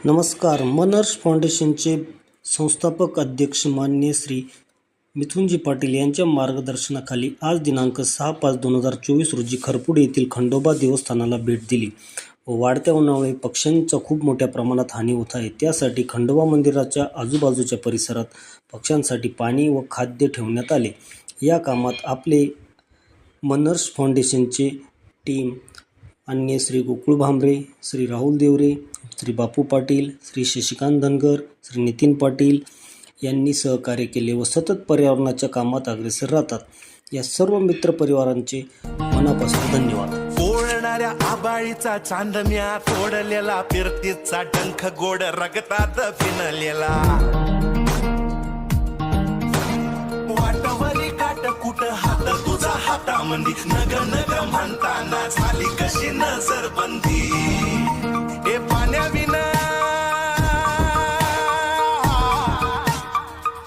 नमस्कार. मनर्स फाउंडेशनचे संस्थापक अध्यक्ष माननीय श्री मिथुनजी पाटील यांच्या मार्गदर्शनाखाली आज दिनांक 6/5/2024 रोजी खरपूड येथील खंडोबा देवस्थानाला भेट दिली व वाढत्या उन्हामुळे पक्ष्यांचा खूप मोठ्या प्रमाणात हानी होत आहे. त्यासाठी खंडोबा मंदिराच्या आजूबाजूच्या परिसरात पक्ष्यांसाठी पाणी व खाद्य ठेवण्यात आले. या कामात आपले मनर्स फाउंडेशनचे टीम अन्य श्री गोकुळ भांबरे, श्री राहुल देवरे, श्री बापू पाटील, श्री शशिकांत धनगर, श्री नितीन पाटील यांनी सहकार्य केले व सतत पर्यावरणाच्या कामात अग्रेसर राहतात. या सर्व मित्र परिवारांचे मनापासून धन्यवाद. ओळणाऱ्या आबाळीचा चांदम्या तोडलेला, फिरतीचा डंख गोड रगतात फिनलेला, वाटवरी काट कुट हात तुझा हातामंदी, नग नग म्हणताना झाली कशी नजरबंदी. हे पाण्याविना